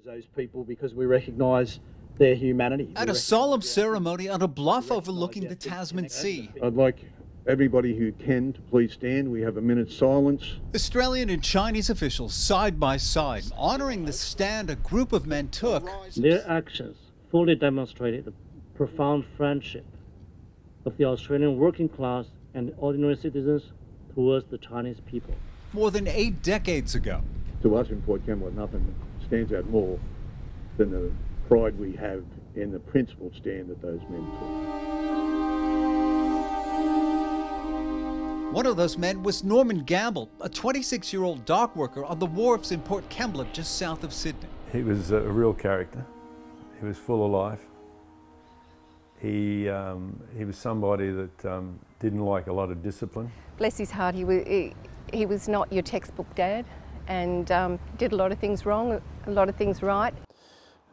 those people because we recognise their humanity. At a solemn ceremony on a bluff overlooking the Tasman Sea. I'd like everybody who can to please stand. We have a minute's silence. Australian and Chinese officials side by side, honouring the stand a group of men took. Their actions fully demonstrated the profound friendship of the Australian working class and ordinary citizens towards the Chinese people. More than 8 decades ago. To us in Port Kembla, nothing stands out more than the pride we have in the principled stand that those men took. One of those men was Norman Gamble, a 26-year-old dock worker on the wharves in Port Kembla, just south of Sydney. He was a real character. He was full of life. He was somebody that didn't like a lot of discipline. Bless his heart, he was not your textbook dad, and did a lot of things wrong, a lot of things right.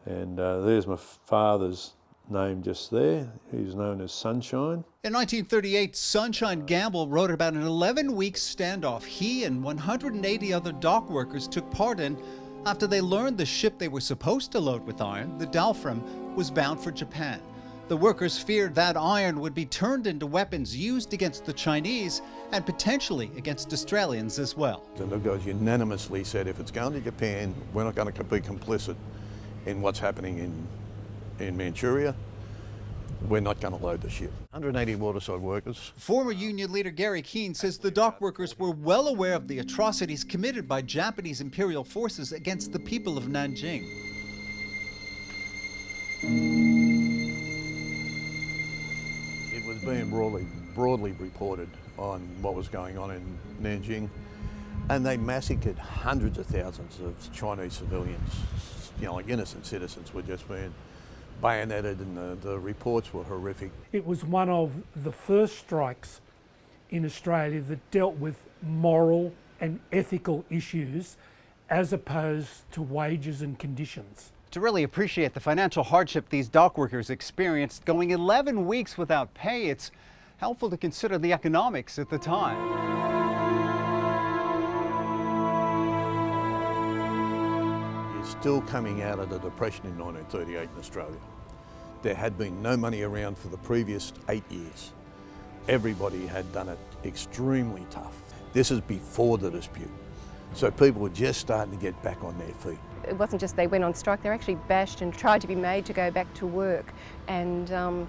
And there's my father's name just there. He's known as Sunshine. In 1938, Sunshine Gamble wrote about an 11-week standoff he and 180 other dock workers took part in after they learned the ship they were supposed to load with iron, the Dalfram, was bound for Japan. The workers feared that iron would be turned into weapons used against the Chinese and potentially against Australians as well. The guys unanimously said if it's going to Japan, we're not going to be complicit in what's happening in Manchuria. We're not going to load the ship. 180 waterside workers. Former union leader Gary Keane says the dock workers were well aware of the atrocities committed by Japanese imperial forces against the people of Nanjing. It was being broadly reported on what was going on in Nanjing, and they massacred hundreds of thousands of Chinese civilians. You know, like innocent citizens were just being bayoneted, and the reports were horrific. It was one of the first strikes in Australia that dealt with moral and ethical issues as opposed to wages and conditions. To really appreciate the financial hardship these dock workers experienced, going 11 weeks without pay, it's helpful to consider the economics at the time. Still coming out of the Depression in 1938 in Australia. There had been no money around for the previous 8 years. Everybody had done it extremely tough. This is before the dispute. So people were just starting to get back on their feet. It wasn't just they went on strike, they were actually bashed and tried to be made to go back to work, and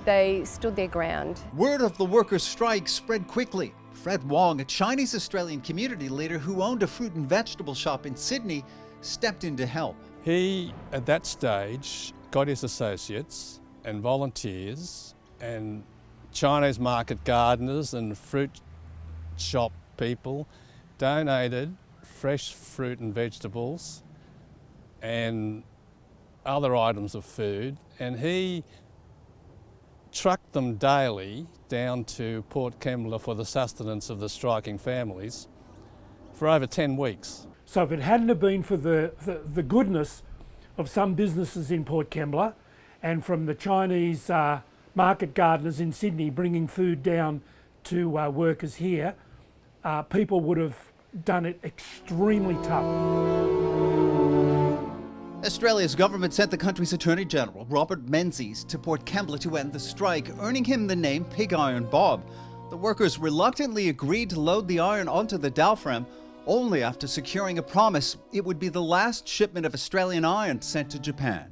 they stood their ground. Word of the workers' strike spread quickly. Fred Wong, a Chinese-Australian community leader who owned a fruit and vegetable shop in Sydney, stepped in to help. He, at that stage, got his associates and volunteers and Chinese market gardeners and fruit shop people donated fresh fruit and vegetables and other items of food, and he trucked them daily down to Port Kembla for the sustenance of the striking families for over 10 weeks. So if it hadn't have been for the goodness of some businesses in Port Kembla and from the Chinese market gardeners in Sydney bringing food down to workers here, people would have done it extremely tough. Australia's government sent the country's Attorney General, Robert Menzies, to Port Kembla to end the strike, earning him the name Pig Iron Bob. The workers reluctantly agreed to load the iron onto the Dalfram, only after securing a promise it would be the last shipment of Australian iron sent to Japan.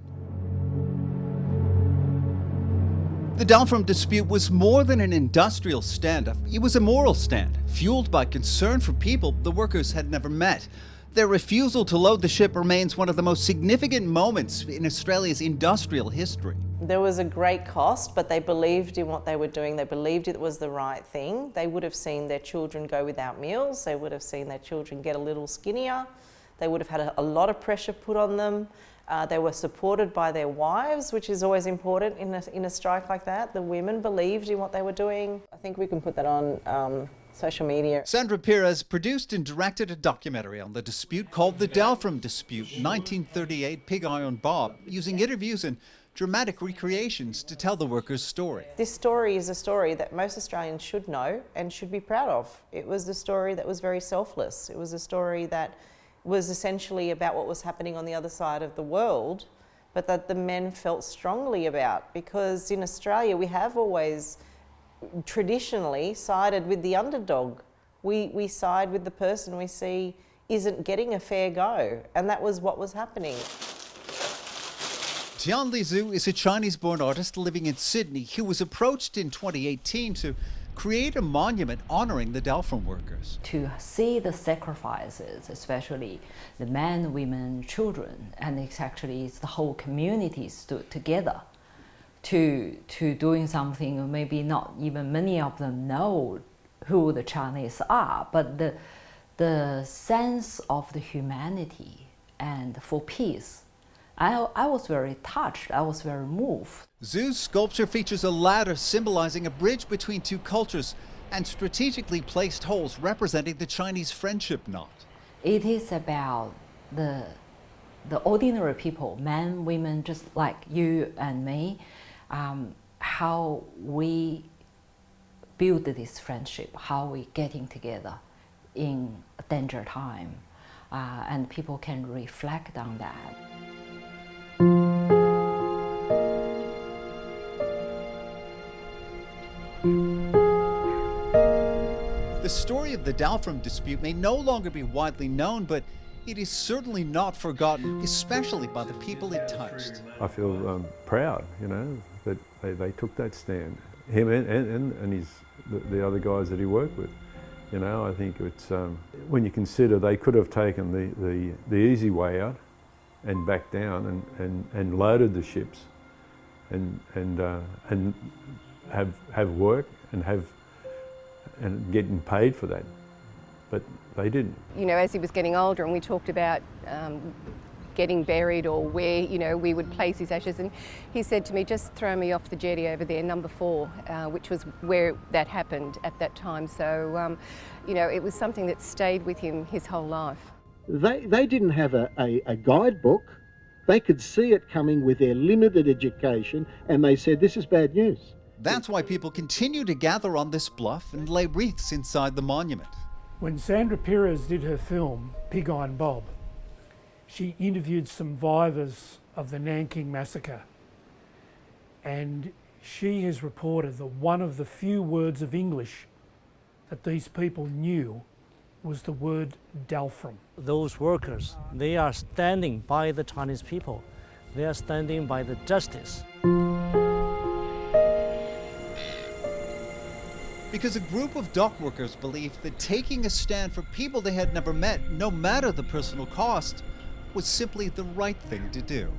The Dalfram dispute was more than an industrial standoff. It was a moral stand, fueled by concern for people the workers had never met. Their refusal to load the ship remains one of the most significant moments in Australia's industrial history. There was a great cost, but they believed in what they were doing. They believed it was the right thing. They would have seen their children go without meals. They would have seen their children get a little skinnier. They would have had a lot of pressure put on them. They were supported by their wives, which is always important in a strike like that. The women believed in what they were doing. I think we can put that on social media. Sandra Perez produced and directed a documentary on the dispute called The Dalfram Dispute, 1938 Pig Iron Bob, using interviews and dramatic recreations to tell the workers' story. This story is a story that most Australians should know and should be proud of. It was a story that was very selfless. It was a story that was essentially about what was happening on the other side of the world, but that the men felt strongly about, because in Australia we have always traditionally sided with the underdog. We side with the person we see isn't getting a fair go, and that was what was happening. Tian Lizu is a Chinese-born artist living in Sydney who was approached in 2018 to create a monument honoring the Dalfram workers. To see the sacrifices, especially the men, women, children, and it's the whole community stood together to doing something maybe not even many of them know who the Chinese are, but the sense of the humanity and for peace. I was very touched, I was very moved. Zhu's sculpture features a ladder symbolizing a bridge between two cultures and strategically placed holes representing the Chinese friendship knot. It is about the ordinary people, men, women, just like you and me, how we build this friendship, how we getting together in a danger time, and people can reflect on that. The story of the Dalfram dispute may no longer be widely known, but it is certainly not forgotten, especially by the people it touched. I feel proud, you know, that they took that stand. Him and the other guys that he worked with. You know, I think it's, when you consider they could have taken the easy way out and backed down and loaded the ships and have work and getting paid for that, but they didn't. You know, as he was getting older and we talked about getting buried or where, you know, we would place his ashes, and he said to me, just throw me off the jetty over there, number 4, which was where that happened at that time. So, you know, it was something that stayed with him his whole life. They didn't have a guidebook. They could see it coming with their limited education, and they said, this is bad news. That's why people continue to gather on this bluff and lay wreaths inside the monument. When Sandra Perez did her film, Pig Iron Bob, she interviewed some survivors of the Nanjing Massacre, and she has reported that one of the few words of English that these people knew was the word Dalfram. Those workers, they are standing by the Chinese people. They are standing by the justice. Because a group of dock workers believed that taking a stand for people they had never met, no matter the personal cost, was simply the right thing to do.